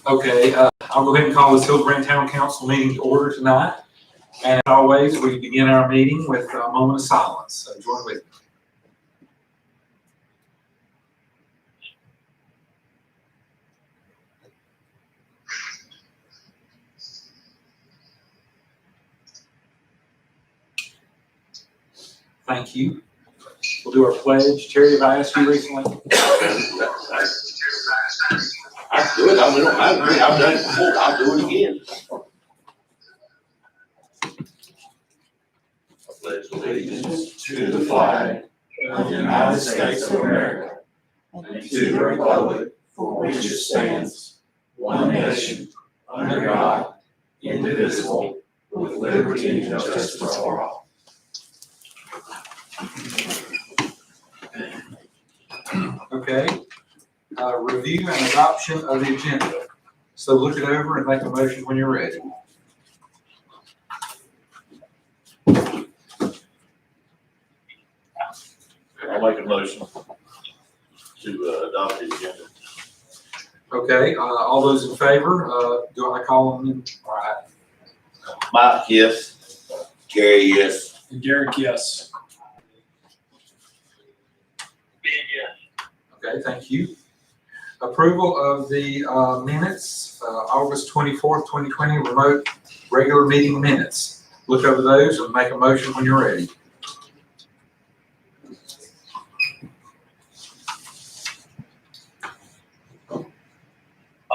Okay, I'll go ahead and call this Hildebrandt Town Council meeting to order tonight. And as always, we begin our meeting with a moment of silence. So join with me. Thank you. We'll do our pledge. Terry, have I asked you recently? I do it. I don't have to. I've done it before. I'll do it again. I pledge allegiance to the flag of the United States of America and to the republic for which it stands, one nation, under God, indivisible, with liberty and justice for all. Okay. Review and adoption of the agenda. So look it over and make a motion when you're ready. I'll make a motion to adopt the agenda. Okay, all those in favor, do I call them in? All right. Mike, yes. Gary, yes. And Derek, yes. Okay, thank you. Approval of the minutes, August 24th, 2020, remote regular meeting minutes. Look over those and make a motion when you're ready. I'll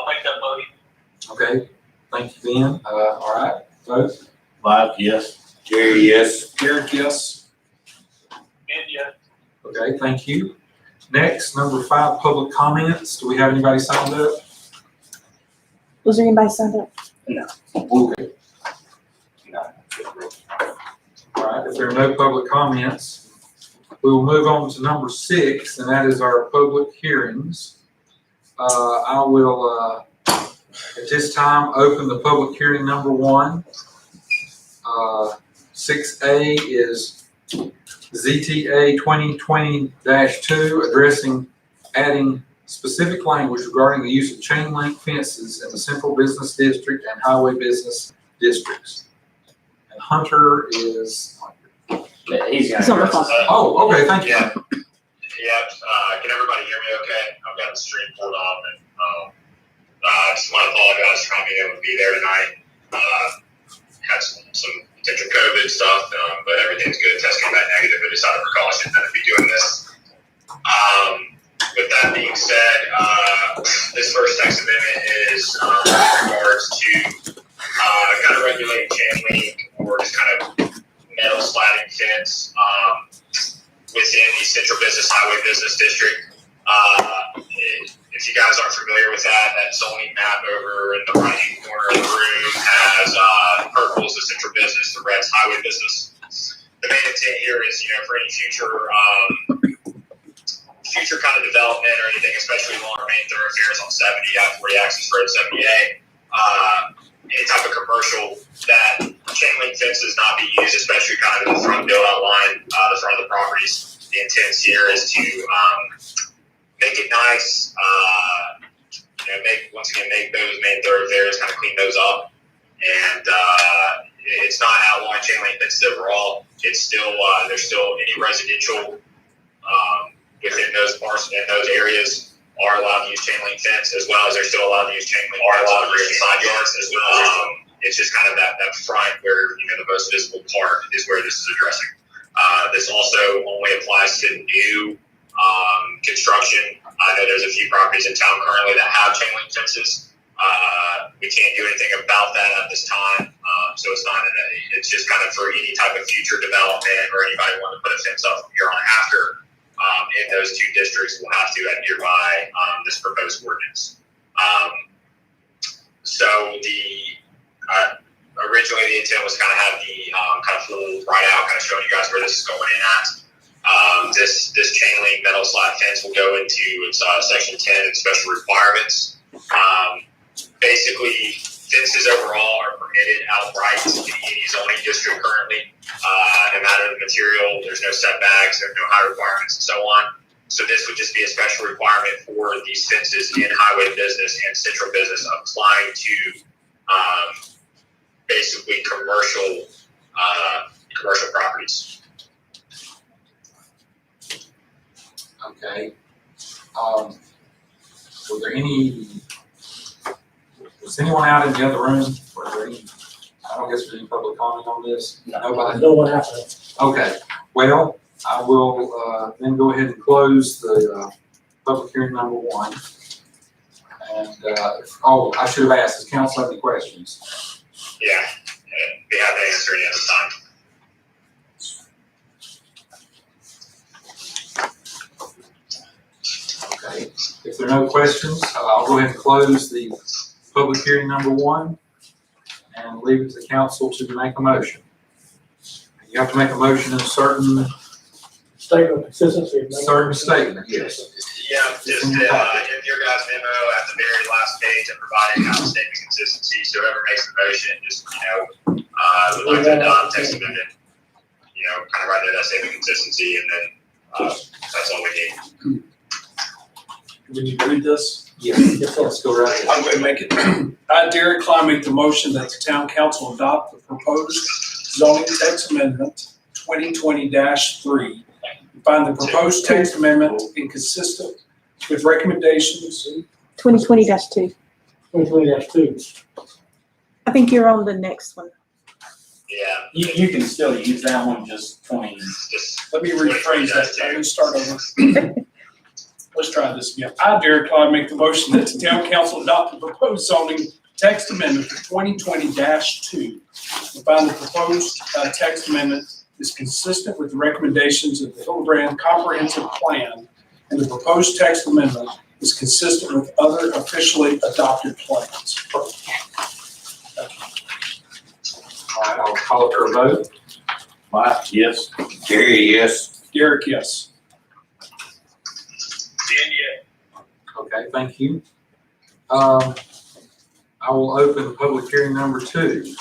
make that motion. Okay, thank you, Ben. All right, vote. Mike, yes. Gary, yes. Derek, yes. And yes. Okay, thank you. Next, number 5, public comments. Do we have anybody signed up? Was there anybody signed up? Okay. All right, if there are no public comments, we will move on to number 6, and that is our public hearings. I will, at this time, open the public hearing number 1. 6A is ZTA 2020-2, addressing adding specific language regarding the use of chain link fences in the central business district and highway business districts. And Hunter is. He's on the phone. Oh, okay, thank you. Yeah. Can everybody hear me okay? I've got the stream pulled off and, I just want to apologize for not being able to be there tonight. Had some potential COVID stuff, but everything's good. Test came back negative, but decided precaution that I'd be doing this. With that being said, this first text amendment is in regards to kind of regulating chain link or just kind of metal sliding fence within the central business highway business district. If you guys aren't familiar with that zoning map over in the right-hand corner of the room has purple is the central business, the red's highway business. The main intent here is, for any future kind of development or anything, especially along our main thoroughfares on 70, I-40 access road 78, any type of commercial that chain link fences not be used, especially kind of in the front build-out line, the front of the properties. The intent here is to make it nice, make those main thoroughfares, kind of clean those up. And it's not outlawing chain link fences overall. It's still, there's still any residential within those parts and those areas are allowed to use chain link fence, as well as they're still allowed to use chain link fence on the rear side yards as well. It's just kind of that front where, the most visible part is where this is addressing. This also only applies to new construction. I know there's a few properties in town currently that have chain link fences. We can't do anything about that at this time. So it's just kind of for any type of future development or anybody wanting to put a fence up from here on after. In those two districts, we'll have to adhere by this proposed ordinance. Originally the intent was kind of have the kind of full write out, kind of showing you guys where this is going in at. This chain link metal slide fence will go into its section 10 and special requirements. Basically, fences overall are permitted outright in any zoning district currently. No matter the material, there's no setbacks, there's no high requirements, and so on. So this would just be a special requirement for these fences in highway business and central business applying to basically commercial properties. Okay. Was anyone out in the other room? Were there any, I don't guess there's any public comment on this? Nobody? No one happened. Okay, well, I will, then go ahead and close the, public hearing number 1. And, I should have asked, does council have any questions? Yeah, be happy to answer any other time. Okay, if there are no questions, I'll go ahead and close the public hearing number 1 and leave it to the council to make a motion. You have to make a motion in a certain Statement of consistency. statement, yes. Yeah, just in your guys' memo at the very last page, I provided kind of statement consistency. So whoever makes the motion, just would like to adopt text amendment. Kind of write there that statement consistency, and then that's all we need. Do we need to read this? Yes, let's go right ahead. I'm going to make it. I, Derek Klein, make the motion that the town council adopt the proposed zoning text amendment 2020-3. Find the proposed text amendment inconsistent with recommendations. 2020-2. 2020-2. I think you're on the next one. Yeah, You can still use that one, just 20. just Let me rephrase that. Let me start over. Let's try this again. I, Derek Klein, make the motion that the town council adopt the proposed zoning text amendment for 2020-2. Find the proposed text amendment is consistent with the recommendations of the Hildebrand Comprehensive Plan, and the proposed text amendment is consistent with other officially adopted plans. All right, I'll call it for a vote. Mike, yes. Gary, yes. Derek, yes. Okay, thank you. I will open public hearing number 2.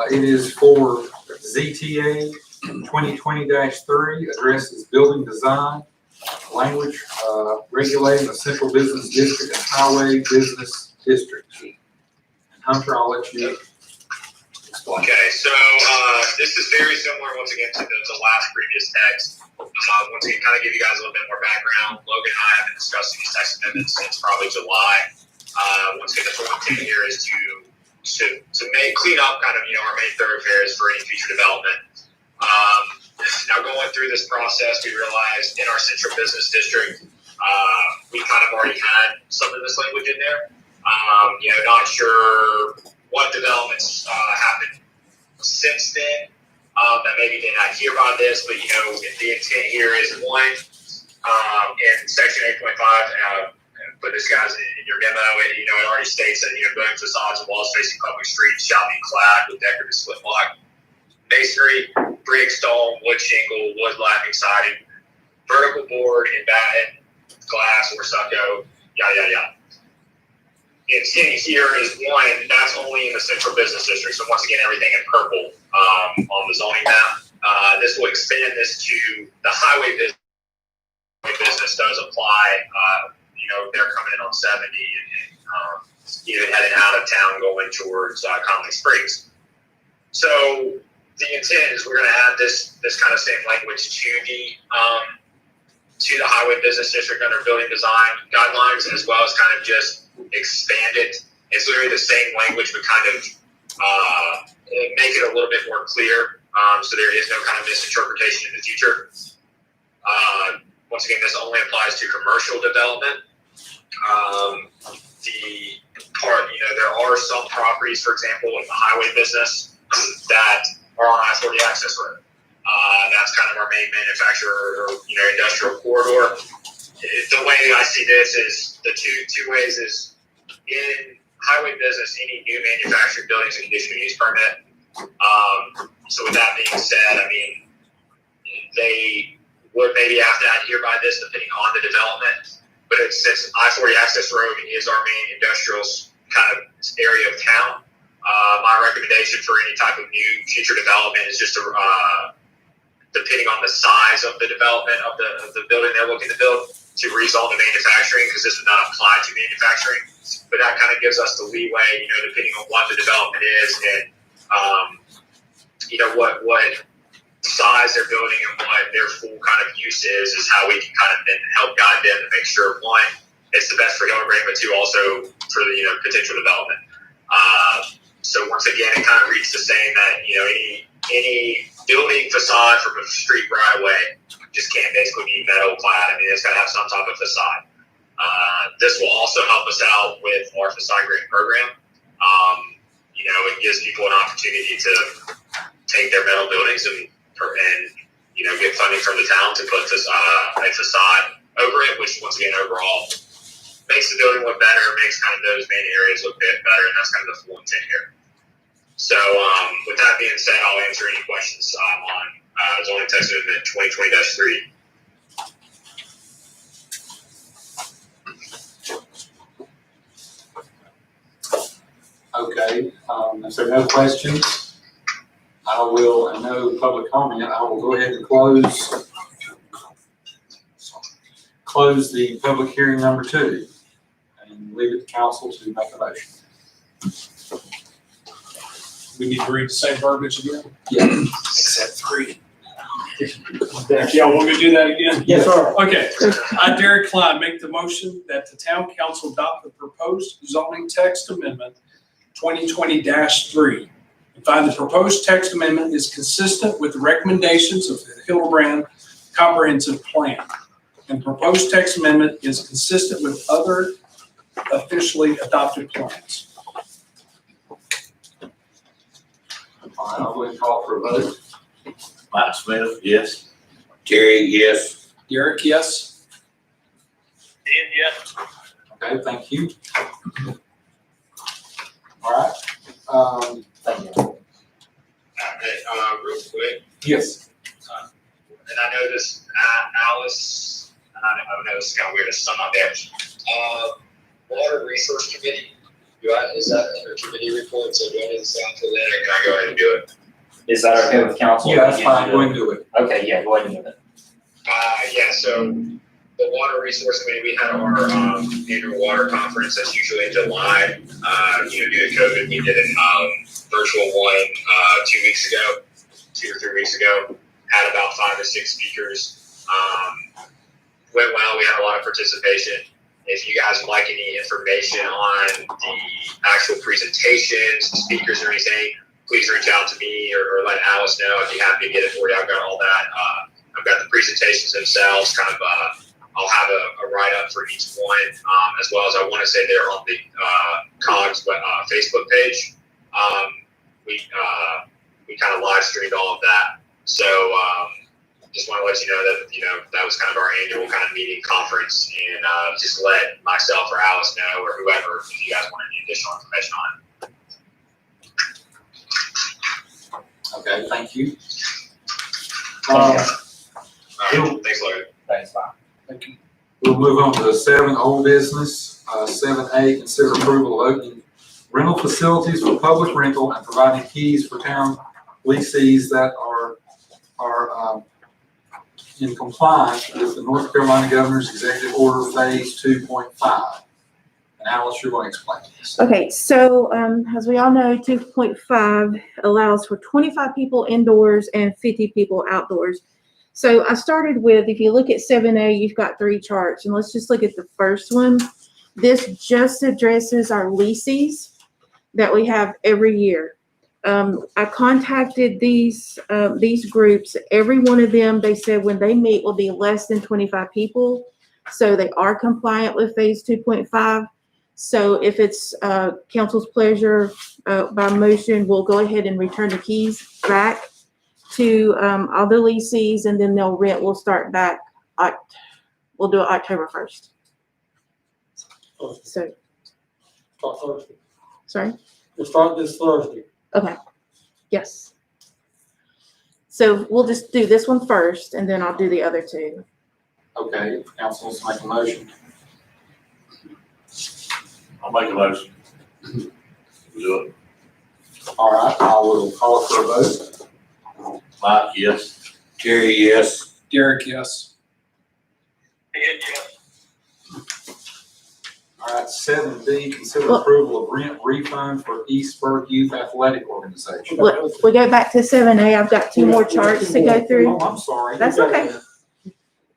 It is for ZTA 2020-3, addresses building design, language, regulating the central business district and highway business district. And Hunter, I'll let you explain. Okay, so this is very similar once again to the last previous text. Once again, kind of give you guys a little bit more background. Logan and I have been discussing these text amendments since probably July. Once again, the full intent here is to clean up kind of our main thoroughfares for any future development. Now going through this process, we realized in our central business district, we kind of already had some of this language in there. Not sure what developments happened since then that maybe did not hear about this, but the intent here is one, in section 8.5, but this guy's in your memo, it already states that building facades and walls facing public streets shall be clad with decorative split block masonry, brick, stone, wood shingle, wood lathing siding, vertical board, and batten, glass or stucco, yada yada yada. The intent here is one, that's only in the central business district. So once again, everything in purple on the zoning map. This will expand this to the highway business. Business does apply. They're coming in on 70 and even heading out of town going towards Conley Springs. So the intent is we're going to add this kind of same language to the highway business district under building design guidelines, as well as kind of just expand it. It's literally the same language, but kind of make it a little bit more clear, so there is no kind of misinterpretation in the future. Once again, this only applies to commercial development. There are some properties, for example, in the highway business that are on I-40 access road. That's kind of our main manufacturer or industrial corridor. The way I see this is the two ways is in highway business, any new manufactured buildings and conditional use permit. So with that being said, they would maybe have to adhere by this depending on the development. But since I-40 access road is our main industrial kind of area of town, my recommendation for any type of new future development is just to depending on the size of the development of the building they're looking to build, to rezone to manufacturing, because this would not apply to manufacturing. But that kind of gives us the leeway, depending on what the development is and, what size they're building and what their full kind of use is how we can kind of then help guide them to make sure, one, it's the best for Hillebrand, but two, also for the, potential development. So once again, it kind of reads the saying that, any building facade from a street right away just can't basically be metal clad. I mean, it's got to have some type of facade. This will also help us out with our facade grant program. It gives people an opportunity to take their metal buildings and get funding from the town to put this, a facade over it, which once again, overall makes the building look better, makes kind of those main areas look better, and that's kind of the full intent here. So, with that being said, I'll answer any questions on zoning text amendment 2020-3. Okay, if there are no questions, and no public comment, I will go ahead and close the public hearing number 2 and leave it to council to make a motion. We need to read the same verbiage again. Yeah. Except 3. Y'all want me to do that again? Yes, sir. Okay. I, Derek Klein, make the motion that the town council adopt the proposed zoning text amendment 2020-3. And find the proposed text amendment is consistent with the recommendations of the Hillebrand Comprehensive Plan. And proposed text amendment is consistent with other officially adopted plans. All right, I'll go ahead and call for a vote. Mike Smith, yes. Terry, yes. Derek, yes? Dan, yes. Okay, thank you. All right. Real quick, Yes. and I know this, Alice, and I know it's kind of weird to sum up there. Water Resource Committee, is that under committee report, so do I need to sound for that, or can I go ahead and do it? Is that okay with council? Yeah, that's fine, go ahead and do it. Okay, yeah, go ahead and do it. So the Water Resource Committee, we had our annual water conference, that's usually in July. Due to COVID, we did a virtual one 2 or 3 weeks ago. Had about 5 or 6 speakers. Went well, we had a lot of participation. If you guys would like any information on the actual presentations, the speakers or anything, please reach out to me or let Alice know. I'd be happy to get it for you. I've got all that. I've got the presentations themselves, kind of, I'll have a write-up for each one, as well as I want to say they're on the COGS Facebook page. We kind of live streamed all of that. So just want to let you know that, that was kind of our annual kind of meeting conference, and just let myself or Alice know or whoever if you guys want any additional information on it. Okay, thank you. All right, thanks, Larry. Thanks, Bob. Thank you. We'll move on to 7, old business. 7A, consider approval of opening rental facilities for public rental and providing keys for town leases that are in compliance with the North Carolina Governor's Executive Order Phase 2.5. And Alice, you're going to explain this. Okay, so as we all know, 2.5 allows for 25 people indoors and 50 people outdoors. So I started with, if you look at 7A, you've got 3 charts, and let's just look at the first one. This just addresses our leases that we have every year. I contacted these groups. Every one of them, they said when they meet will be less than 25 people. So they are compliant with phase 2.5. So if it's council's pleasure, by motion, we'll go ahead and return the keys back to all the leases, and then they'll rent. We'll start back. We'll do it October 1st. So, Start Thursday. sorry. We'll start this Thursday. Okay. Yes. So we'll just do this one first, and then I'll do the other 2. Okay, council's make a motion. I'll make a motion. Do it. All right, I will call for a vote. Mike, yes. Jerry, yes. Derek, yes. All right, 7D, consider Well- approval of rent refund for Eastburg Youth Athletic Organization. We go back to 7A. I've got two more charts to go through. Oh, I'm sorry. That's okay.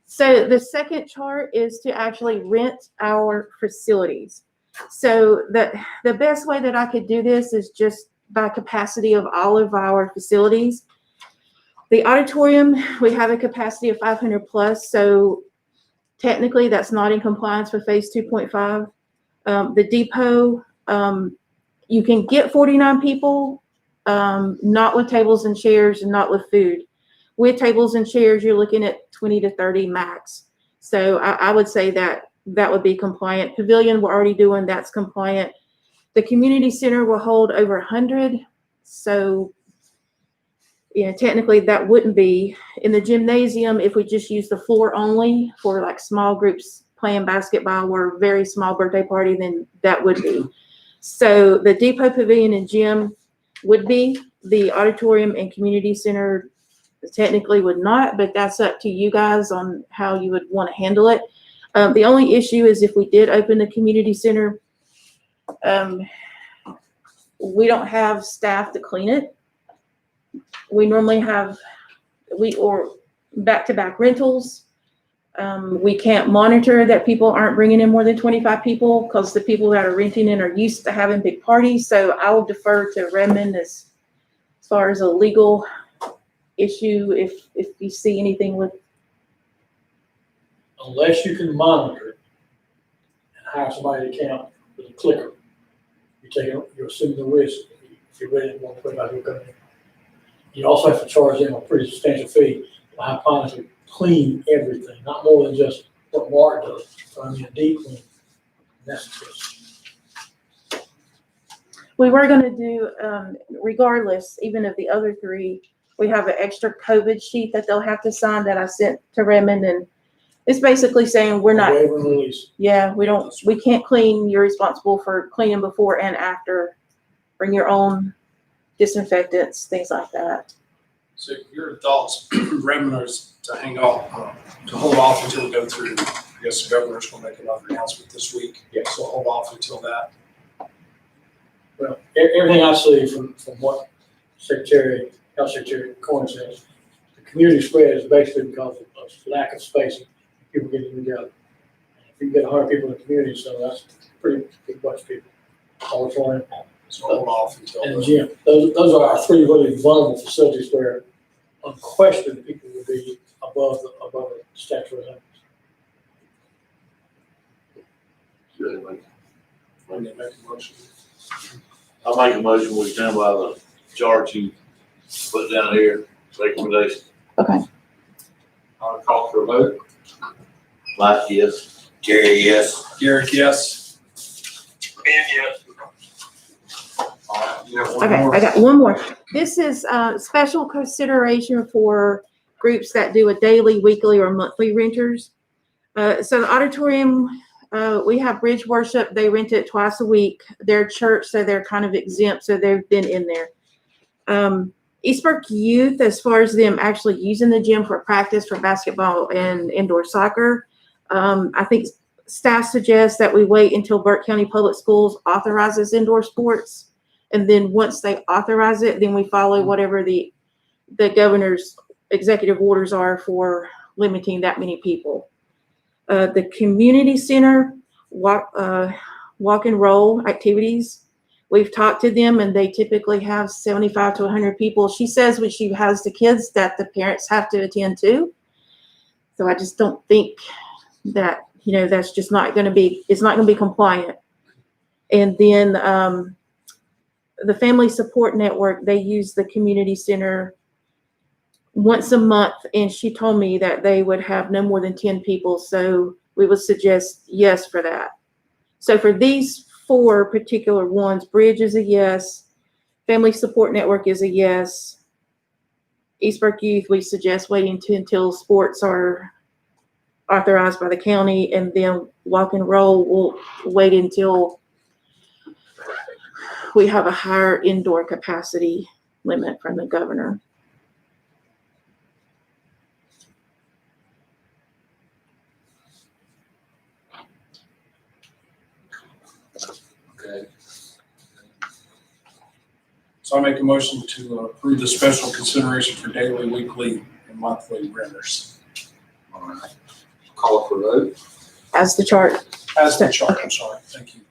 So the second chart is to actually rent our facilities. So the best way that I could do this is just by capacity of all of our facilities. The auditorium, we have a capacity of 500 plus, so technically that's not in compliance with phase 2.5. The depot, you can get 49 people, not with tables and chairs and not with food. With tables and chairs, you're looking at 20 to 30 max. So I would say that would be compliant. Pavilion, we're already doing, that's compliant. The community center will hold over 100. So, technically that wouldn't be. In the gymnasium, if we just use the floor only for like small groups playing basketball or very small birthday party, then that would be. So the depot, pavilion, and gym would be. The auditorium and community center technically would not, but that's up to you guys on how you would want to handle it. The only issue is if we did open the community center, we don't have staff to clean it. We normally have, or back-to-back rentals. We can't monitor that people aren't bringing in more than 25 people because the people that are renting in are used to having big parties. So I will defer to Redmond as far as a legal issue if you see anything with. Unless you can monitor it and hire somebody to count with a clicker, you're assuming the risk if you're ready to want to put out your company. You also have to charge them a pretty substantial fee to hydroponically clean everything, not more than just what Mark does. So I mean, a deep clean. And that's just. We were gonna do, regardless, even of the other three, we have an extra COVID sheet that they'll have to sign that I sent to Redmond, and it's basically saying we're not, Waiver and release. yeah, we can't clean, you're responsible for cleaning before and after. Bring your own disinfectants, things like that. So your thoughts, Redmonders, to hang off, to hold off until we go through, I guess the governor's gonna make another announcement this week. Yeah. So hold off until that. Well, everything I see from what Health Secretary Corn says, the community spread is basically because of lack of spacing, people getting together. If you get 100 people in the community, so that's a pretty big bunch of people. Auditorium So hold off until. and gym. Those are our three really vulnerable facilities where unquestioned people will be above the statutory limits. When they make a motion. I'll make a motion, we stand by the chart you put down here, recommendation. I'll call for a vote. Mike, yes. Jerry, yes. Derek, yes. All right, you have one Okay, more? I got one more. This is special consideration for groups that do a daily, weekly, or monthly renters. So the auditorium, we have Bridge Worship. They rent it twice a week. They're church, so they're kind of exempt, so they've been in there. Eastburg Youth, as far as them actually using the gym for practice for basketball and indoor soccer, I think staff suggests that we wait until Burke County Public Schools authorizes indoor sports. And then once they authorize it, then we follow whatever the governor's executive orders are for limiting that many people. The community center walk and roll activities, we've talked to them and they typically have 75 to 100 people. She says when she has the kids that the parents have to attend to. So I just don't think that, that's just not going to be, it's not going to be compliant. And then the Family Support Network, they use the community center once a month, and she told me that they would have no more than 10 people, so we would suggest yes for that. So for these 4 particular ones, Bridge is a yes, Family Support Network is a yes, Eastburg Youth, we suggest waiting until sports are authorized by the county, and then Walk and Roll will wait until we have a higher indoor capacity limit from the governor. So I make a motion to approve the special consideration for daily, weekly, and monthly renters. All right. Call for vote. As the chart. As the chart, I'm sorry, thank you.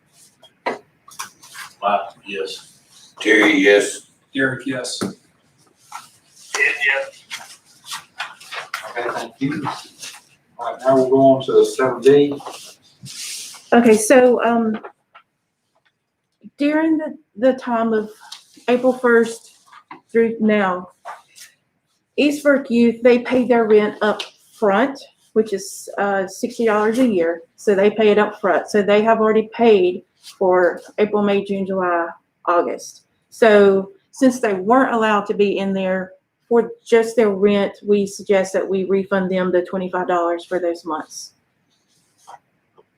Wow, yes. Terry, yes. Derek, yes. Okay, thank you. All right, now we'll go on to 7D. Okay, so, during the time of April 1st through now, East Burke Youth, they pay their rent up front, which is $60 a year. So they pay it up front. So they have already paid for April, May, June, July, August. So since they weren't allowed to be in there for just their rent, we suggest that we refund them the $25 for those months.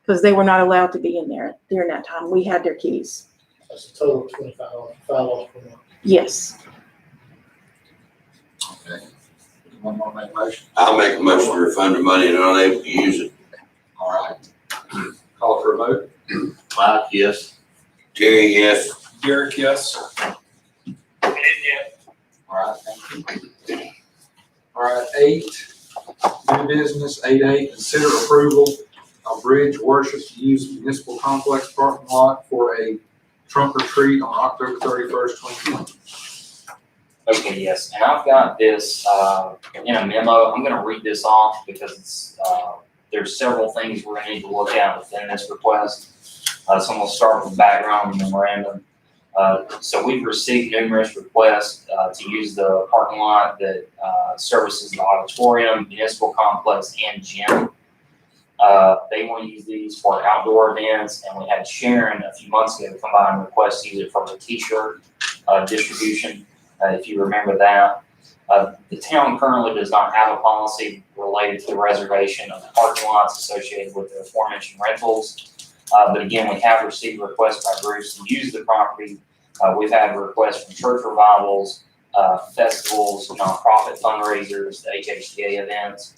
Because they were not allowed to be in there during that time. We had their keys. That's a total of $25, $5 per month. Yes. Okay. Anyone want to make a motion? I'll make a motion to refund the money and unable to use it. All right. Call for a vote. Wow, yes. Terry, yes. Derek, yes. All right, thank you. All right, 8, new business, 8A, consider approval of Bridge Worship to use municipal complex parking lot for a trunk or treat on October 31st, 2020. Okay, yes, and I've got this, in a memo. I'm gonna read this off because it's, there's several things we're gonna need to look at within this request. So I'm gonna start with background memorandum. So we've received numerous requests, to use the parking lot that, services the auditorium, municipal complex, and gym. They want to use these for outdoor events, and we had Sharon a few months ago come by and request to use it for the t-shirt, distribution, if you remember that. The town currently does not have a policy related to the reservation of the parking lots associated with the aforementioned rentals. But again, we have received requests by groups to use the property. We've had requests from church revivals, festivals, nonprofit fundraisers, the HHTA events.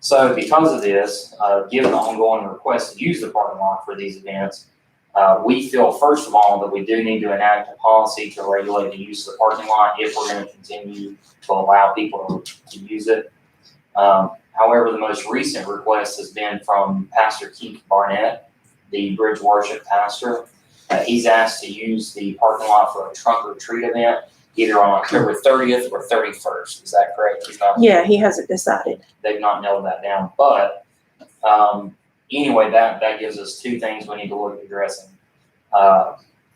So because of this, given the ongoing request to use the parking lot for these events, we feel, first of all, that we do need to enact a policy to regulate the use of the parking lot if we're going to continue to allow people to use it. However, the most recent request has been from Pastor Keith Barnett, the Bridge Worship pastor. He's asked to use the parking lot for a trunk or treat event, either on October 30th or 31st. Is that correct? Yeah, he hasn't decided. They've not nailed that down. But anyway, that gives us two things we need to look at addressing.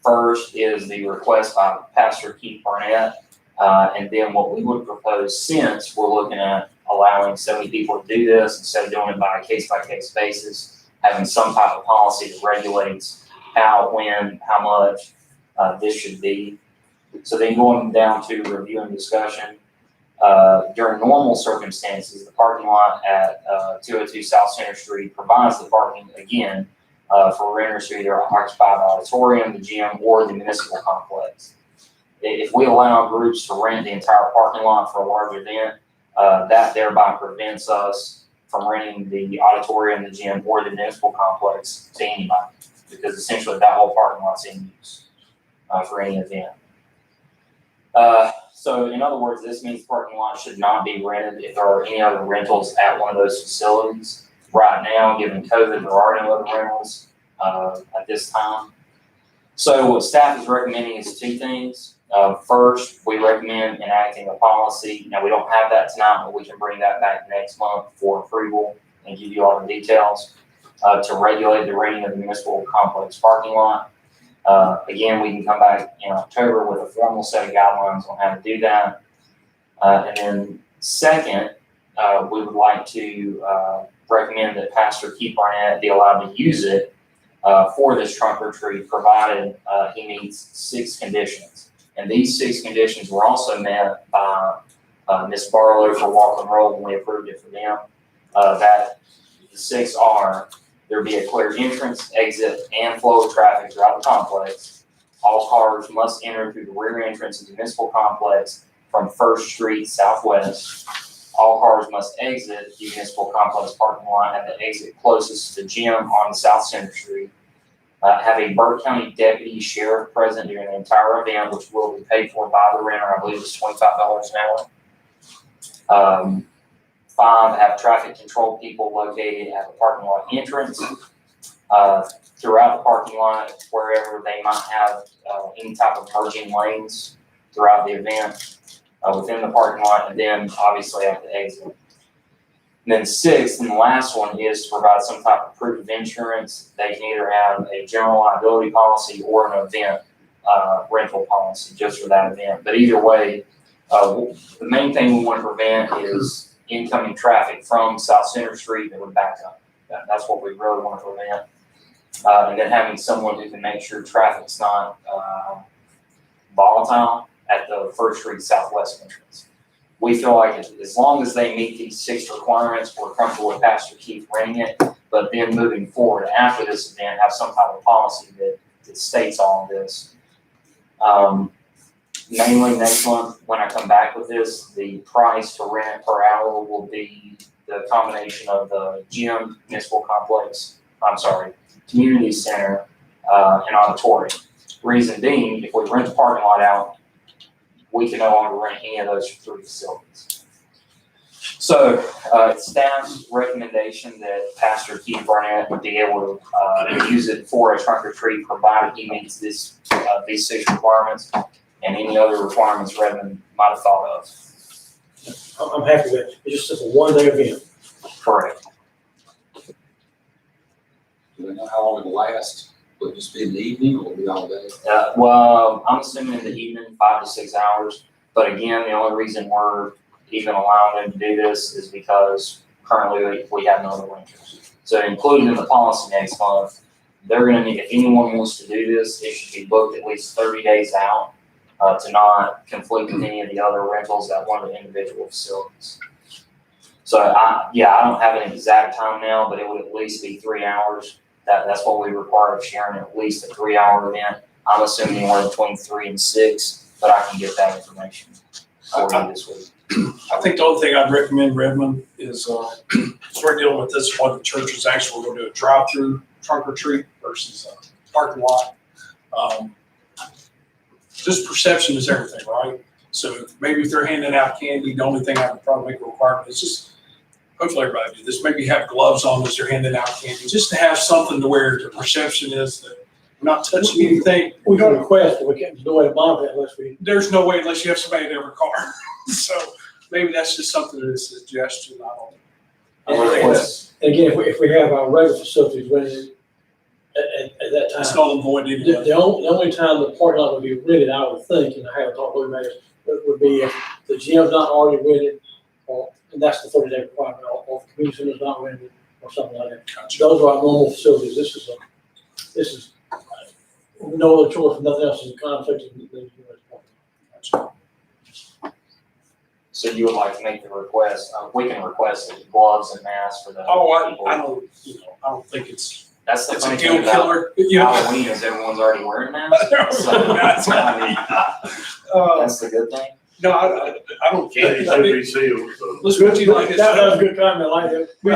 First is the request by Pastor Keith Barnett, and then what we would propose, since we're looking at allowing so many people to do this instead of doing it by a case-by-case basis, having some type of policy that regulates how, when, how much this should be. So then going down to review and discussion, during normal circumstances, the parking lot at 202 South Center Street provides the parking again for renters who either occupy the auditorium, the gym, or the municipal complex. If we allow groups to rent the entire parking lot for a large event, that thereby prevents us from renting the auditorium, the gym, or the municipal complex to anybody, because essentially that whole parking lot's in use for any event. So in other words, this means the parking lot should not be rented if there are any other rentals at one of those facilities. Right now, given COVID, there are no other rentals at this time. So what staff is recommending is two things. First, we recommend enacting a policy. Now, we don't have that tonight, but we can bring that back next month for approval and give you all the details to regulate the renting of the municipal complex parking lot. Again, we can come back in October with a formal set of guidelines on how to do that. And then second, we would like to recommend that Pastor Keith Barnett be allowed to use it for this trunk or treat, provided he meets 6 conditions. And these 6 conditions were also met by Ms. Barlow for Walk and Roll when we approved it for them. That the 6 are: there be a clear entrance, exit, and flow of traffic throughout the complex. All cars must enter through the rear entrance of the municipal complex from 1st Street Southwest. All cars must exit the municipal complex parking lot at the exit closest to the gym on South Center Street. Have a Burke County deputy sheriff present during the entire event, which will be paid for by the renter. I believe it's $25 an hour. 5, have traffic control people located at the parking lot entrance, throughout the parking lot, wherever they might have any type of merging lanes throughout the event, within the parking lot, and then obviously at the exit. And then 6th, and the last one, is to provide some type of proof of insurance. They can either have a general liability policy or an event rental policy just for that event. But either way, the main thing we want to prevent is incoming traffic from South Center Street that would back up. That's what we really want to prevent. And then having someone who can make sure traffic's not volatile at the First Street Southwest entrance. We feel like as long as they meet these 6 requirements, we're comfortable with Pastor Keith running it. But then moving forward after this event, have some type of policy that states all of this. Mainly next month, when I come back with this, the price to rent per hour will be the combination of the gym, municipal complex, community center, and auditorium. Reason being, if we rent the parking lot out, we can no longer rent any of those 3 facilities. So, it's staff's recommendation that Pastor Keith Barnett would be able to use it for a trunk or treat, provided he meets these 6 requirements and any other requirements Redmond might have thought of. I'm happy with it. It's just a one-day event. Correct. Do they know how long it'll last? Will it just be in the evening or will it be all day? Well, I'm assuming in the evening, 5 to 6 hours. But again, the only reason we're even allowing them to do this is because currently we have no other renters. So including in the policy next month, they're gonna need, if anyone wants to do this, it should be booked at least 30 days out to not conflict with any of the other rentals at one of the individual facilities. So I don't have an exact time now, but it would at least be 3 hours. That's what we require of Sharon, at least a 3-hour event. I'm assuming anywhere between 3 and 6, but I can get that information for you this week. I think the only thing I'd recommend, Redmond, is, we're dealing with this, one of the churches actually going to do a drive-through trunk or treat versus a parking lot. Just perception is everything, right? So maybe if they're handing out candy, the only thing I would probably make a requirement is just, hopefully everybody do this, maybe have gloves on as they're handing out candy, just to have something to where the perception is that we're not touching anything. We don't request, but we can't, there's no way to monitor it unless we. There's no way unless you have somebody in every car. So maybe that's just something that is a suggestion, I don't think that's, And again, if we have our regular facilities rented at that time. it's null and void anyway. The only time the parking lot would be rented, I would think, and I haven't talked to anybody, would be if the gym's not already rented, or, and that's the 30-day requirement, or the community center's not rented, or something like that. Those are our normal facilities. This is no other choice, nothing else is a conflict. So you would like to make the request, we can request gloves and masks for the people. I don't think That's the it's a funny deal thing about killer, you know? Halloween is everyone's already wearing masks. So, That's I mean, that's the good thing. No, I don't care. Candy should be sealed, so. Let's put you like this. That was a good comment, I like that. We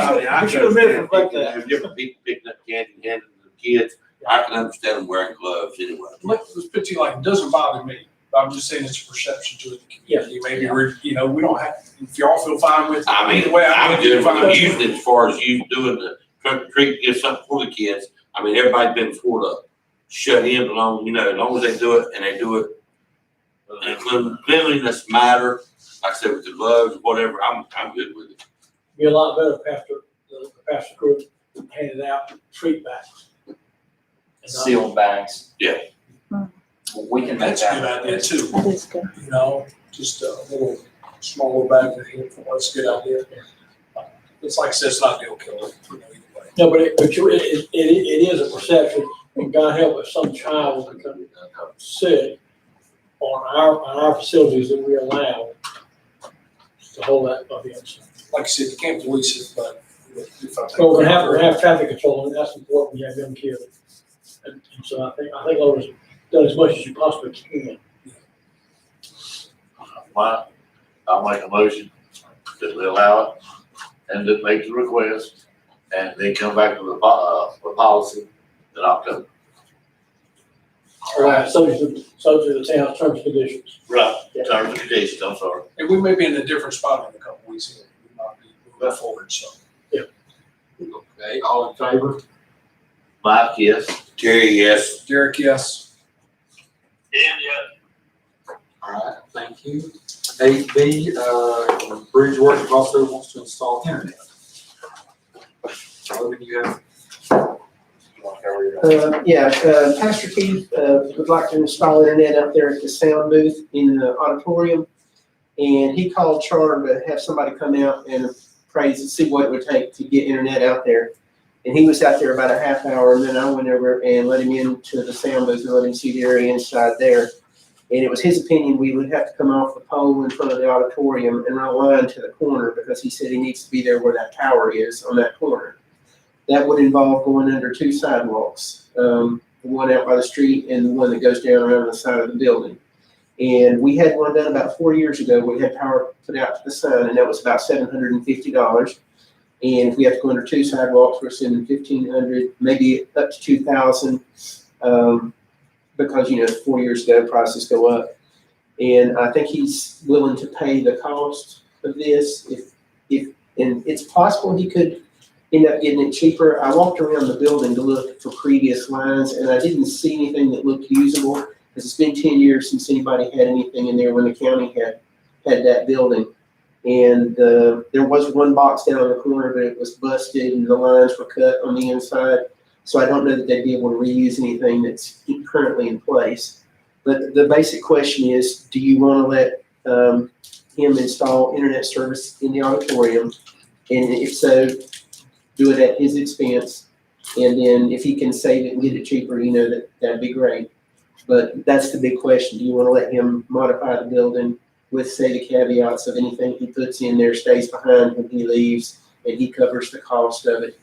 should have been reflect that. There's different people picking up candy and handing it to the kids. I can understand them wearing gloves anyway. Let's put you like, it doesn't bother me. I'm just saying it's a perception to the community. Maybe we're, we don't have, if y'all feel fine with it. I mean, either way, I'm good fine with with it. using it as far as you doing the trunk or treat, get something for the kids. I mean, everybody's been sort of shut in, as long as they do it and they do it. And cleanliness matter, like I said, with the gloves, whatever, I'm good with it. Be a lot better if the pastor group handed out treat bags. And not- Sealed bags. Yeah. We can make That's a good that. idea too, That is good. just a little, small little bag for him, that's a good idea. It's like I said, it's not a deal killer, either way. No, but it is a perception, and God help if some child will become sick on our facilities that we allow to hold that event. Like I said, you can't police it, but if I think. So we're gonna have traffic control, and that's important, we have young kids. And so I think Laura's done as much as you possibly can. I'll make a motion that we allow it and then make the request and then come back to the policy in October. subject to the town's terms and conditions. Right, Yeah. terms and conditions, I'm sorry. And we may be in a different spot in a couple weeks here. We might be moving forward, so. Okay, all in favor? Mike, yes. Terry, yes. Derek, yes. Dan, yes. All right, thank you. 8B, Bridge Worship also wants to install internet. Logan, you have, Pastor Keith would like to install internet up there at the sound booth in the auditorium. And he called Charter to have somebody come out and appraise and see what it would take to get internet out there. And he was out there about a half hour, and then I went over and let him into the sound booth and let him see the area inside there. And it was his opinion we would have to come off the pole in front of the auditorium and run a line to the corner, because he said he needs to be there where that tower is on that corner. That would involve going under two sidewalks, the one out by the street and the one that goes down around the side of the building. And we had one done about 4 years ago. We had power put out to the sun, and that was about $750. And if we have to go under two sidewalks, we're spending $1,500, maybe up to $2,000, because 4 years ago prices go up. And I think he's willing to pay the cost of this. And it's possible he could end up getting it cheaper. I walked around the building to look for previous lines, and I didn't see anything that looked usable, because it's been 10 years since anybody had anything in there when the county had that building. And there was one box down in the corner, but it was busted and the lines were cut on the inside. So I don't know that they'd be able to reuse anything that's currently in place. But the basic question is, do you want to let him install internet service in the auditorium? And if so, do it at his expense. And then if he can save it and get it cheaper, that'd be great. But that's the big question. Do you want to let him modify the building with, say, the caveats of anything he puts in there stays behind when he leaves, and he covers the cost of it?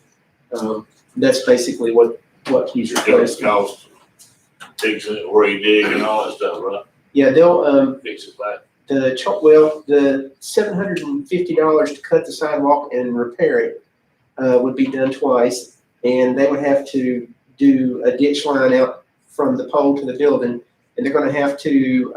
That's basically what he's It's requesting. cost, fixing it where you dig and all that stuff, right? Yeah, they'll, Fix it back. the $750 to cut the sidewalk and repair it would be done twice. And they would have to do a ditch line out from the pole to the building, and they're gonna have to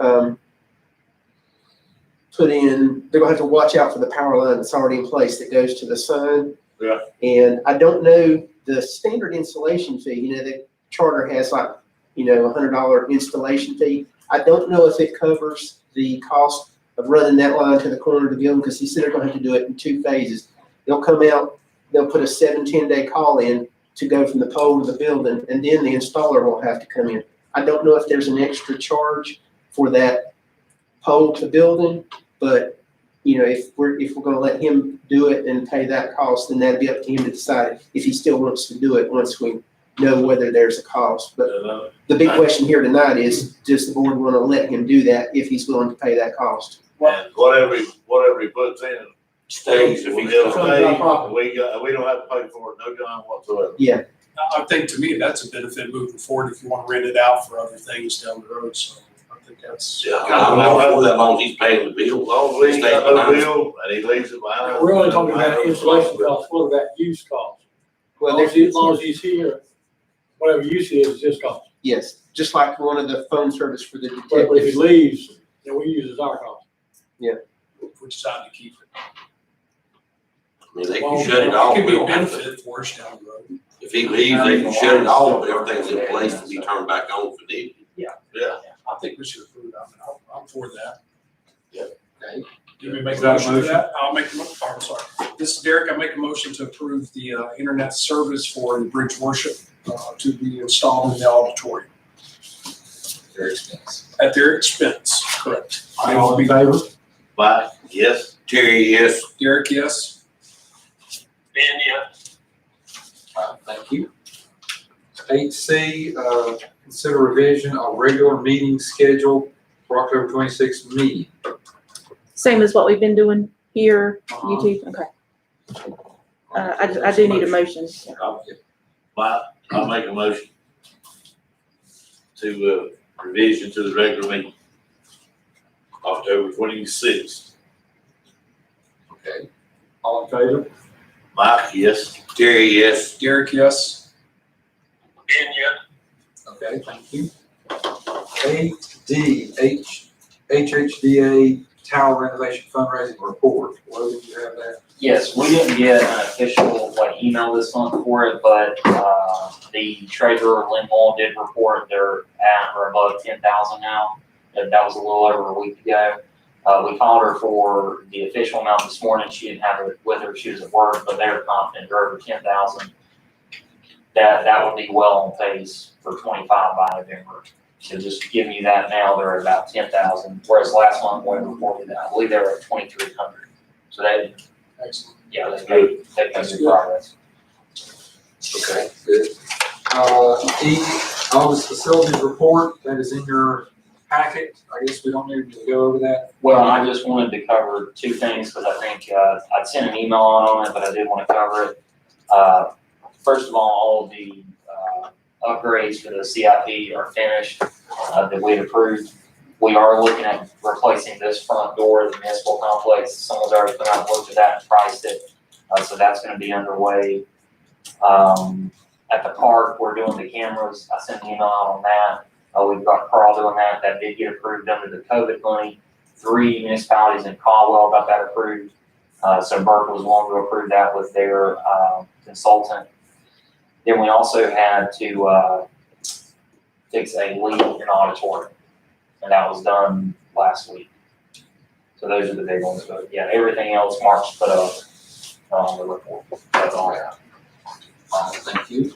they're gonna have to watch out for the power line that's already in place that goes to the sun. Yeah. And I don't know the standard installation fee, the Charter has like, $100 installation fee. I don't know if it covers the cost of running that line to the corner of the building, because he said they're gonna have to do it in 2 phases. They'll come out, they'll put a 7-10 day call in to go from the pole to the building, and then the installer will have to come in. I don't know if there's an extra charge for that pole to building, but if we're gonna let him do it and pay that cost, then that'd be up to him to decide if he still wants to do it once we know whether there's a cost. But the big question here tonight is, does the board want to let him do that if he's willing to pay that cost? And whatever he puts in, Stays if we he's. don't Comes out properly. we don't have to pay for it, no dime whatsoever. Yeah, I think to me, that's a benefit moving forward if you want to rent it out for other things down the road, so I think that's. Yeah. I'm all for that, as long as he's paying the As bill. long as we got no bill and he leaves it behind. We're only talking about installation costs, what about use costs? well, As long as he's here, whatever use he is his cost. yes, just like one of the phone service for the But if he detectives. leaves, then we use his our cost. If we decide to keep it. I mean, they can shut it off. It could We be a don't have to. benefit for us down the road. If he leaves, they can shut it off, but everything's in place to be turned back on if needed. Yeah. I think we should approve it. I'm for that. okay, Do you make Is a that a motion for motion? that? I'll make I'm sorry. This is Derek. I make a motion to approve the internet service for the Bridge Worship to be installed in the auditorium their expense. at their expense. Correct. All in favor? Mike, yes. Terry, yes. Derek, yes. Dan, yes. All right, thank you. 8C, consider revision of regular meeting schedule for October 26th meeting. Same as what we've been doing here, Uh-huh. YouTube, okay. I do need a motion. Mike, I'll make a motion to revision to the regular meeting, October 26th. Okay, all in favor? Mike, yes. Terry, yes. Derek, yes. Dan, yes. Okay, thank you. HHDA Tower Renovation Fundraising Report. Logan, you have that? Yes, we didn't get an official email this month for it, but the treasurer, Lynn Moore, did report they're at or above 10,000 now. That was a little over a week ago. We called her for the official amount this morning. She didn't have it with her. She was at work, but they were confident they're over 10,000. That would be well on pace for 25 by November. So just giving you that now, they're at about 10,000, whereas last month when we reported that, I believe they were at 2,300. So they, Excellent. yeah, they've made good progress. Okay, good. August facilities report, that is in your packet. I guess we don't need to go over that. Well, I just wanted to cover two things because I think I'd sent an email on it, but I did want to cover it. First of all of the upgrades for the CIP are finished that we had approved. We are looking at replacing this front door of the municipal complex. Someone's already put out and looked at that and priced it. So that's going to be underway. At the park, we're doing the cameras. I sent an email out on that. We've got Carl doing that. That did get approved under the COVID money. 3 municipalities in Caldwell got that approved. So Burke was one to approve that with their consultant. Then we also had to fix a leak in the auditorium, and that was done last week. So those are the big ones. But yeah, everything else Mark's put up on the report. That's all I have. Thank you.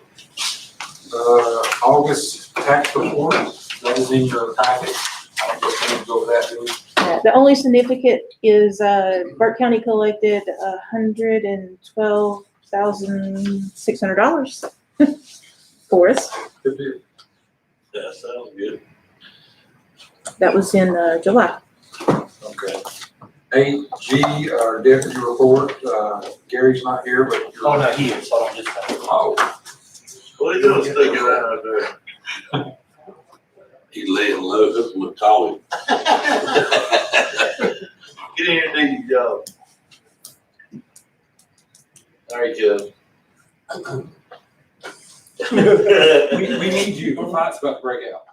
August tax report, that is in your packet. I don't guess we need to go over that, do we? The only significant is Burke County collected $112,600 for us. Good deal. That sounds good. That was in July. Okay. 8G, our deputy report, Gary's not here, but you're. Oh, no, he is. Hold on just a second. Oh, What are you doing sticking around out there? He's laying low, that's what call him. Get in here and do your job. All right, Joe. we need you, the fight's about to break out.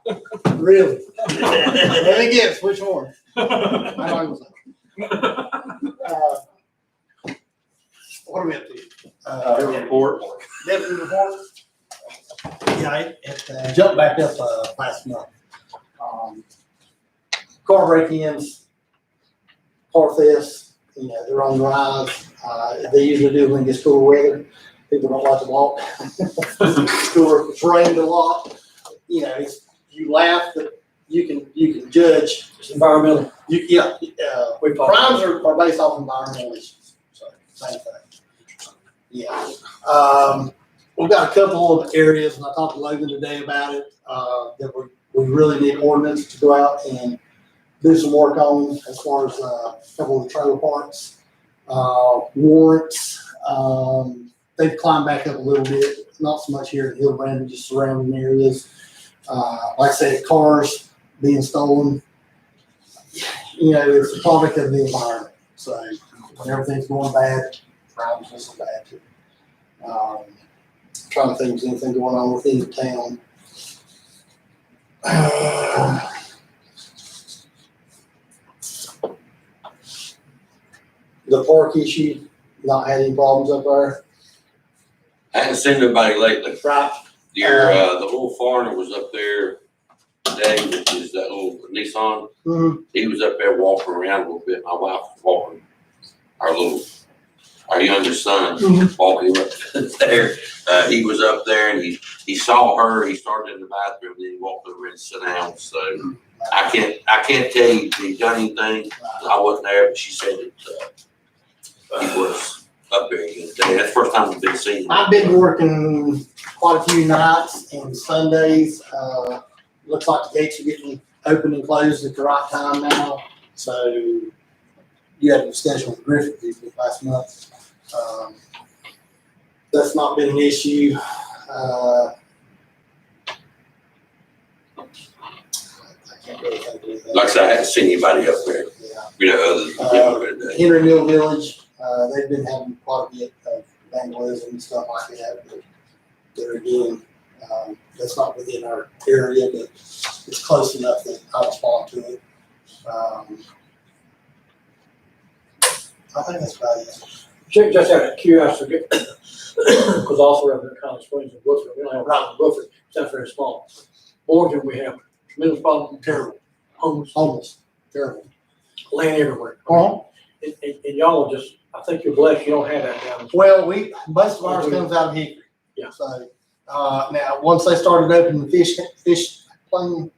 Really? Let me guess, which one? What are we up to? Your report. Deputy report? Yeah, it jumped back up last month. Car break-ins, car thefts, they're on the rise. They usually do when it gets cooler weather. People don't like to walk. It's cooler, it's rained a lot. You laugh, but you can judge. It's environmental. Crimes are based off environmental issues, so same thing. Yeah. We've got a couple of areas, and I talked to Logan today about it, that we really need ordinance to go out and do some work on as far as a couple of the trailer parks. Warrants, they've climbed back up a little bit, not so much here in Hillbrandon, just surrounding areas. Like I said, cars being stolen, it's a product of the environment. So when everything's going bad, crime's just bad too. Trying to think if there's anything going on within the town. The park issue, not had any problems up there. I haven't seen nobody lately. Right. The little foreigner was up there today, which is that little Nissan. Mm-hmm. He was up there walking around a little bit. My wife was walking our youngest son, walking up there. He was up there and he saw her. He started in the bathroom, then he walked over and sat down. So I can't tell you if he done anything. I wasn't there, but she said that he was up there again today. That's the first time we've been seeing him. I've been working quite a few nights and Sundays. Looks like the gates are getting open and closed at the right time now. So you had a discussion with Griffith last month. That's not been an issue. I can't really think of anything. Like I said, I haven't seen anybody up there, Yeah. other than people today. Henry Mill Village, they've been having quite a bit of vandalism and stuff like that. But there again, that's not within our area, but it's close enough that I respond to it. I think that's about it. Just out of curiosity, because also we're in College Springs and Woodford, we don't have a problem in Woodford, it's not very small. Morgan, we have tremendous problem, terrible, homeless, Terrible. land everywhere. Well, And y'all are just, I think you're blessed, you don't have that down. well, most of ours comes out of Hickory. Yeah. So, now, once they started opening the fish playing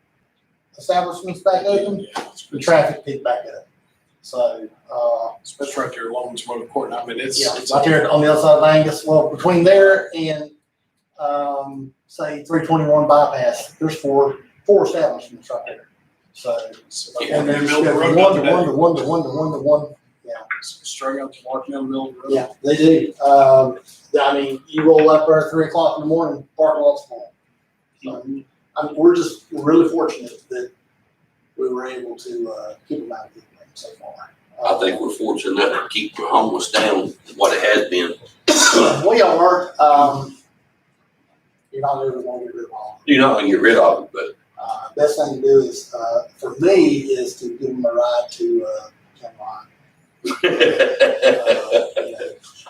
establishments back open, the traffic picked back up. So, Especially right there along Motor Court. I mean, it's. yeah, right there on the other side of Angus, well, between there and, say, 321 bypass, there's four establishments right there. So, and then just go from one to one to one to one to one to one. Straight up to walking down the middle of the road. Yeah, they do. I mean, you roll up there at 3 o'clock in the morning, parking lot's full. So, I mean, we're really fortunate that we were able to keep them out of Hickory so far. I think we're fortunate enough to keep the homeless down what it has been. We are, you're not ever going to get rid of all. You're not gonna get rid of it, but Best thing to do is, for me, is to give them a ride to, Ken Ryan.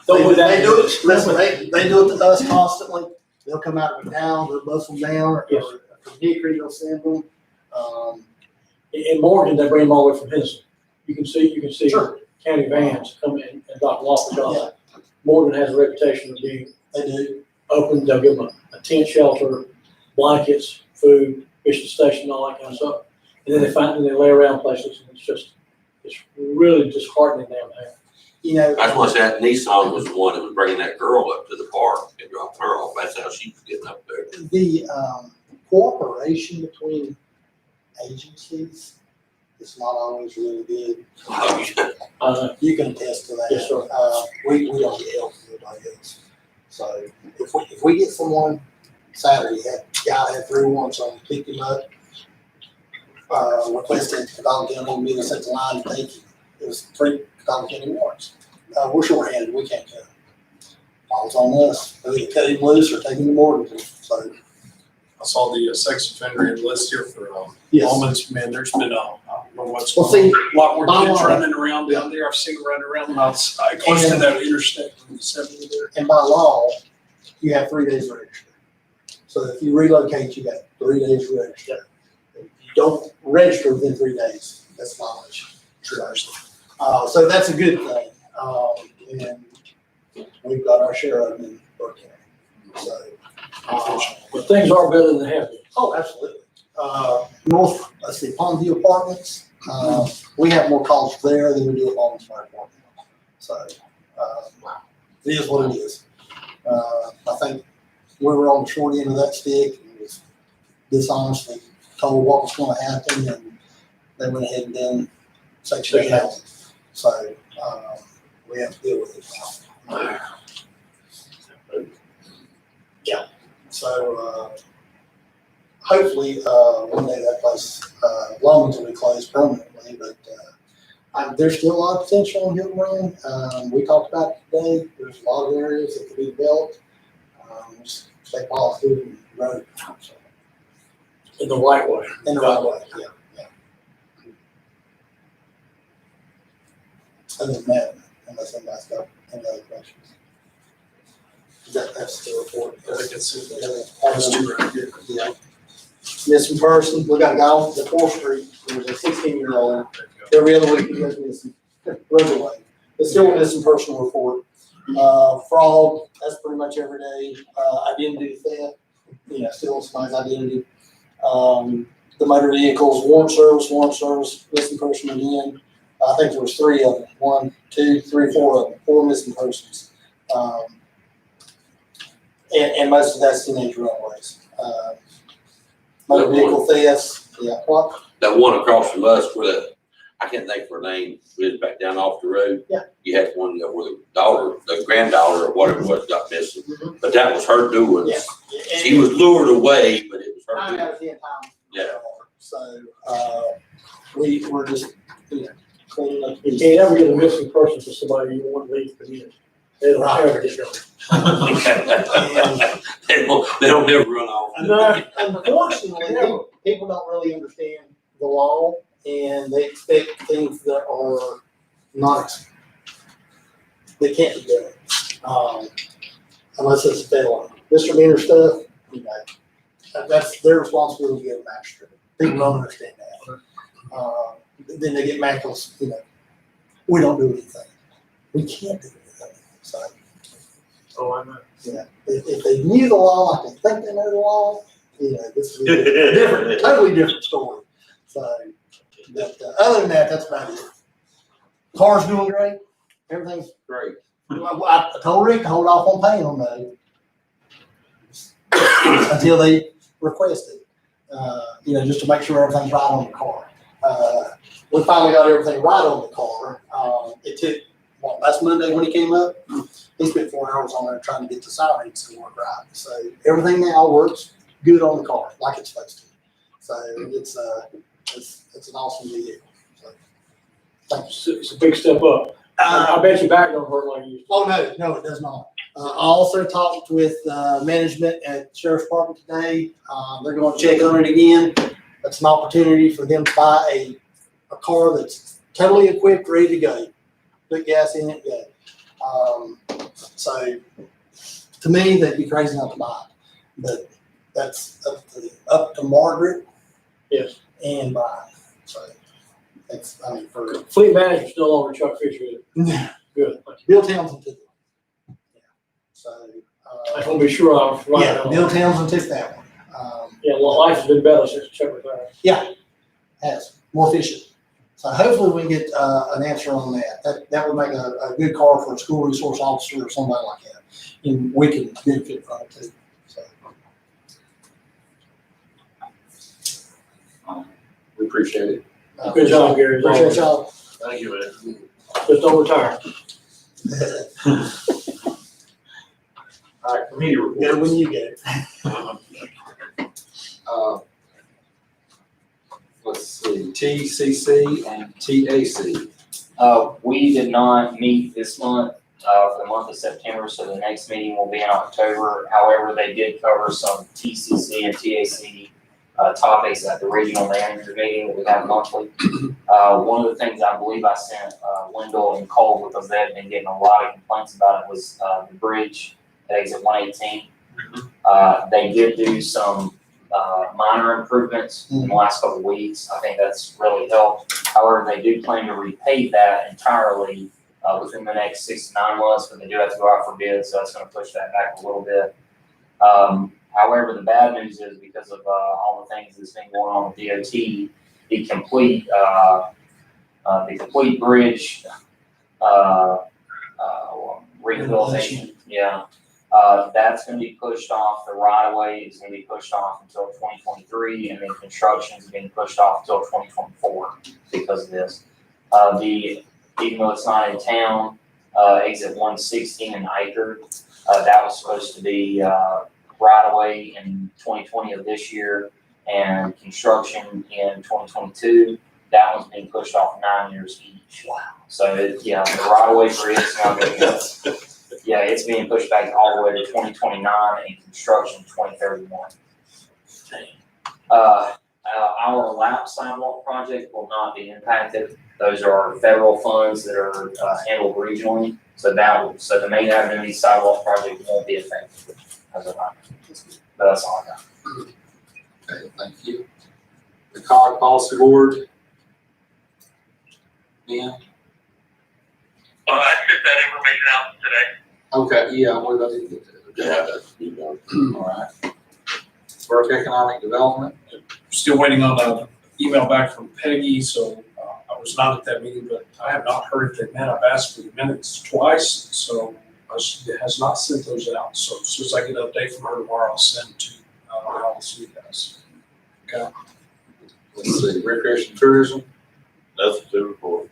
They do it, listen, they do it to us constantly. They'll come out of town, they'll bust them down, or Yes. from Hickory, they'll send them. In Morgan, they bring them all the way from Henderson. You can see Sure. county vans come in and drop them off because Morgan has a reputation of being They do. open, they'll give them a tent shelter, blankets, food, fishing station, all that kind of stuff. And then they lay around places, and it's really disheartening down there. You know. that's what that Nissan was the one that was bringing that girl up to the park and dropping her off. That's how she was getting up there. The cooperation between agencies is not always really good. You can attest to that. Yes, sir. We don't get help from anybody else. So if we get someone Saturday, guy had 3 warrants on, picked him up, requested Catawba County meet us at the line to take him. It was 3 Catawba County warrants. We're short-handed, we can't cut him. Falls on us, we either cut him loose or take him to Morganton. So, I saw the sex offender list here for yes. Almonds. Man, there's been I don't know what's Well, going on. see, A lot more by kids law- running around down there. I've seen running around outside, close to And- that interstate from the 70 there. And by law, you have 3 days to register. So if you relocate, you got 3 days to register. If you don't register within 3 days, that's violation. So that's a good thing. And we've got our share of them in Burke County. So, But things are better than they have been. oh, absolutely. Let's see, Pondview Apartments, we have more calls there than we do at Long's Fire Department. So, it is what it is. I think we were on the short end of that stick and was dishonestly told what was gonna happen, and they went ahead and done Section 8 housing. So, we have to deal with it now. Yeah, so, hopefully, one day that place, Long's will be closed permanently, but, there's still a lot of potential on Hilton Run. We talked about it today. There's a lot of areas that could be developed. Just stay positive and grow. So, In the right way. in the right way, yeah. Other than that, unless anybody's got any other questions. That's the report. I think it's That's two right here. Yeah. Missing person, we got a guy on the 4th Street, there was a 16-year-old, every other week he goes missing, runs away. It's still a missing person report. Fraud, that's pretty much every day. Identity theft, stealing somebody's identity. The motor vehicles, warrant service, missing person again. I think there was 3 of them, 1, 2, 3, 4 of them, 4 missing persons. And most of that's teenage runaways. Motor vehicle thefts, yeah, what? That one across from us where the, I can't think of her name, was back down off the road. Yeah. You had one where the granddaughter or whatever it was got missing, Mhm. but that was her doing. Yeah. She was lured away, but it was her 9 doing. out of 10 times. Yeah. So, we're just, cleaning up. You can't ever get a missing person to somebody you want to leave the community. They don't ever get going. They don't never run off. Unfortunately, people don't really understand the law and they expect things that are not, they can't be done. Unless it's a felony. Misdemeanor stuff, you know, that's their responsibility to get a magistrate. People don't understand that. Then they get mad because, you know, we don't do anything. We can't do anything. So, Oh, I know. you know, if they knew the law like they think they know the law, you know, this is a different, totally different story. So, but other than that, that's about it. Car's doing great. Everything's Great. I told Rick to hold off on paying on those until they request it. You know, just to make sure everything's right on the car. We finally got everything right on the car. It took, last Monday when he came up, he spent 4 hours on there trying to get the sirens to work right. So everything now works good on the car, like it's supposed to. So it's an awesome vehicle. So, thank you. It's a big step up. I bet your back don't hurt like you used to. Oh, no, it does not. I also talked with management at Sheriff's Department today. They're going to check on it again. That's an opportunity for them to buy a car that's totally equipped, ready to go. Put gas in it, go. So to me, they'd be crazy not to buy it. But that's up to Margaret. Yes. And Brian. So that's, I mean, for Fleet manager still over Chuck Fisher. Good. Bill Townsend took it. Yeah. So, I just want to be sure I was right. yeah, Bill Townsend took that one. Yeah, well, life has been better since Chuck retired. Yeah, has, more efficient. So hopefully we can get an answer on that. That would make a good car for a school resource officer or somebody like that. And we can benefit from it too. So, We appreciate it. Good job, Gary. Appreciate y'all. Thank you, man. Just don't retire. All right, committee report. Get it when you get it. Let's see, TCC and TAC. We did not meet this month, for the month of September, so the next meeting will be in October. However, they did cover some TCC and TAC topics at the regional manager meeting that we have monthly. One of the things I believe I sent Wendell and Cole, because they had been getting a lot of complaints about it, was the bridge at exit 118. They did do some minor improvements in the last couple of weeks. I think that's really helped. However, they do plan to repave that entirely within the next 6 to 9 months, but they do have to go out for bid, so that's going to push that back a little bit. However, the bad news is because of all the things that's been going on with DOT, the complete bridge rehabilitation, that's going to be pushed off. The right of way is going to be pushed off until 2023, and then construction is being pushed off until 2024 because of this. Even though it's not in town, exit 116 in Iker, that was supposed to be right away in 2020 of this year, and construction in 2022. That one's being pushed off 9 years each. Wow. So the right away for it's now going to it's being pushed back all the way to 2029 and construction 2031. Our lap sidewalk project will not be impacted. Those are federal funds that are handled regionally. So the main avenue east sidewalk project won't be affected as of now. But that's all I got. Okay, thank you. The COG policy board. Yeah. I sent that information out today. Okay, yeah, we're going to get to it. All right. Work economic development. Still waiting on an email back from Peggy, so I was not at that meeting, but I have not heard if they met. I've asked for the minutes twice, so she has not sent those out. So as soon as I get an update from her tomorrow, I'll send to all of you guys. Okay. Let's see, recreation and tourism, Nothing to report.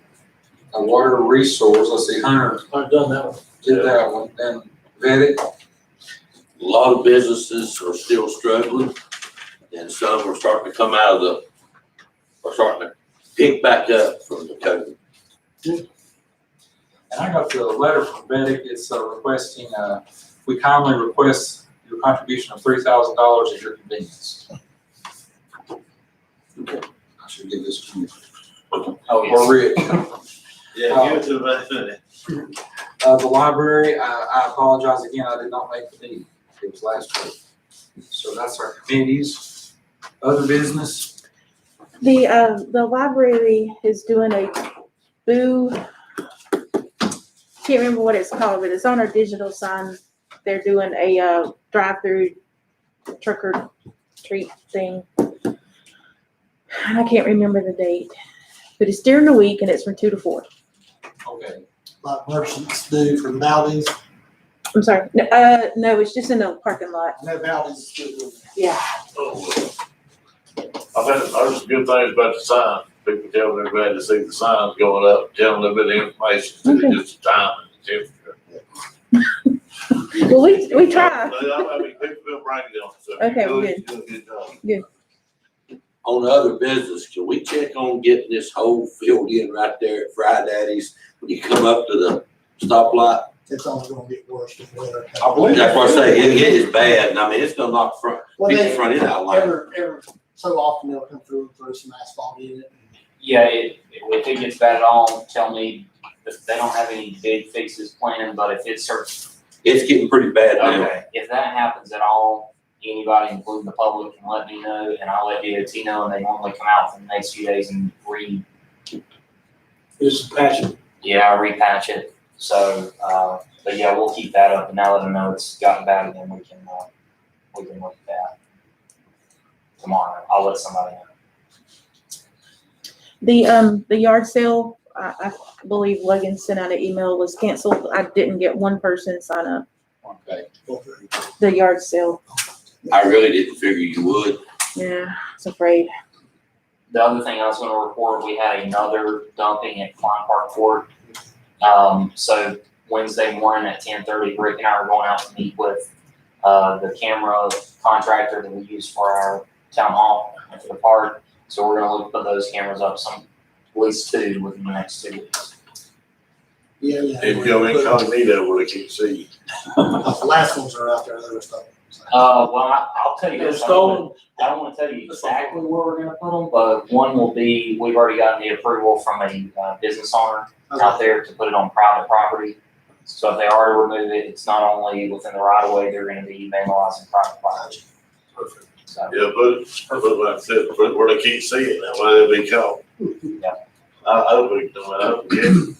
a water resource, let's see, Hunter I've done that one. did that one, then Vedic, A lot of businesses are still struggling, and some are starting to come out of are starting to pick back up from the COVID. and I got the letter from Vedic, it's requesting, we kindly request your contribution of $3,000 at your convenience. I should give this to you. Oh, yes. Or Rick. Yeah, give it to the, The library, I apologize again, I did not make the meeting. It was last week. So that's our committees. Other business? The library is doing a boo, can't remember what it's called, but it's on our digital sign. They're doing a drive-through trick or treat thing. And I can't remember the date, but it's during the week and it's from 2 to 4. Okay. Like merchants do for the Valdez. I'm sorry, no, it's just in the parking lot. I know Valdez is still doing that. Yeah. I think there's some good things about the sign. People tell me they're glad to see the signs going up, tell them a little bit of information, instead of just the time and the temperature. Well, we try. I mean, people feel brainy on it, so. Okay, you're good. doing a good job. On the other business, can we check on getting this hole filled in right there at Fry Daddy's when you come up to the stoplight? It's only gonna get worse with winter. I believe That's what I say, it is bad, and I mean, it's gonna knock front, Well, piece they, the front end out like. every so often they'll come through and throw some asphalt in it. Yeah, if it gets bad at all, tell me, if they don't have any big fixes planned, but if it starts, It's getting pretty bad now. okay, if that happens at all, anybody, including the public, can let me know, and I'll let DOT know, and they normally come out for the next few days and It's patching. repatch it. So, but yeah, we'll keep that up, and now that I know it's gotten bad again, we can look at that tomorrow. I'll let somebody know. The yard sale, I believe Logan sent out an email, was canceled. I didn't get one person sign up. Okay. The yard sale, I really didn't figure you would. yeah, I was afraid. The other thing I was gonna report, we had another dumping at Klein Park Court. So Wednesday morning at 10:30, Rick and I are going out to meet with, the camera contractor that we use for our town hall and for the park. So we're gonna look to put those cameras up, at least 2 within the next 2 weeks. Yeah, yeah. If you go incognito where they can't see. The last ones are out there, they were stuck. Well, I'll tell you They're this. stolen. I don't wanna tell you exactly where we're gonna put them, but one will be, we've already gotten the approval from a business owner out there to put it on private property. So if they are to remove it, it's not only within the right of way, they're gonna be vandalizing private property. Perfect. So, Yeah, but like I said, put it where they can't see it, that way they'll be caught. Yeah. I hope we do it,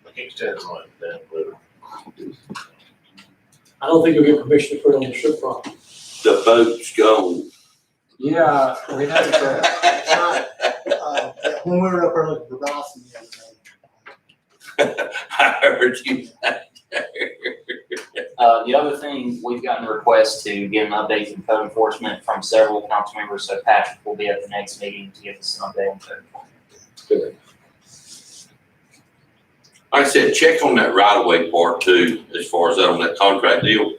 I can't stand it like that, but. I don't think you'll get permission to put it on the strip property. The boat's gone. Yeah, we had When we were up there looking for Dawson the other day. I heard you. the other thing, we've gotten requests to get an update from code enforcement from several council members, so Patrick will be at the next meeting to give us an update on code enforcement. Like I said, check on that right of way part too, as far as that on that contract deal,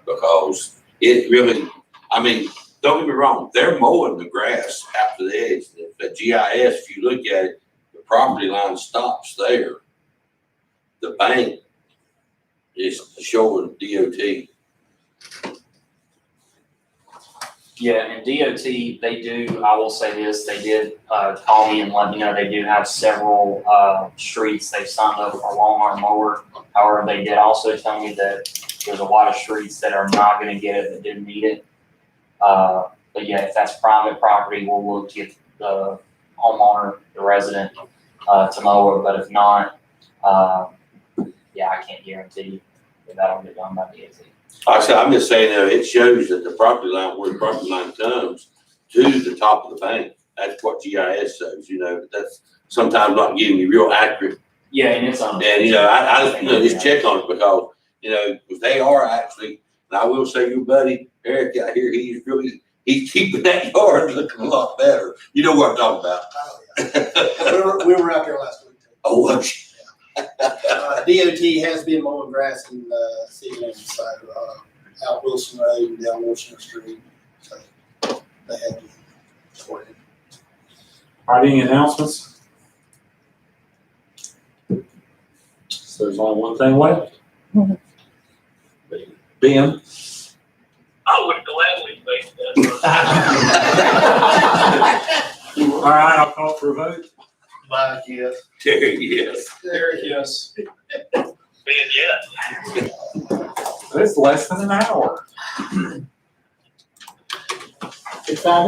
because it really, I mean, don't get me wrong, they're mowing the grass out to the edge. The GIS, if you look at it, the property line stops there. The bank is showing DOT. Yeah, and DOT, they do, I will say this, they did, call me and let me know they do have several, streets they've signed up for long arm mower. However, they did also tell me that there's a lot of streets that are not gonna get it, that didn't need it. But yeah, if that's private property, we'll look to get the homeowner, the resident, to mow it, but if not, yeah, I can't guarantee that that'll get done by DOT. Like I said, I'm just saying that it shows that the property line, where the property line comes to the top of the bank. That's what GIS shows, you know, but that's sometimes not giving you real accurate. Yeah, and it's on. And, you know, I just check on it because, you know, if they are actually, and I will say your buddy Eric out here, he's keeping that yard looking a lot better. You know what I'm talking about. Oh, yeah. We were out there last week. Oh, what? DOT has been mowing grass in the city limits, so, out Wilson Road and down Washington Street. So they had to sort it. All right, any announcements? So there's only one thing left. Ben? I would gladly make that. All right, I'll call for a vote. Mike, yes. Terry, yes. Derek, yes. Ben, yeah. It's less than an hour. Good time.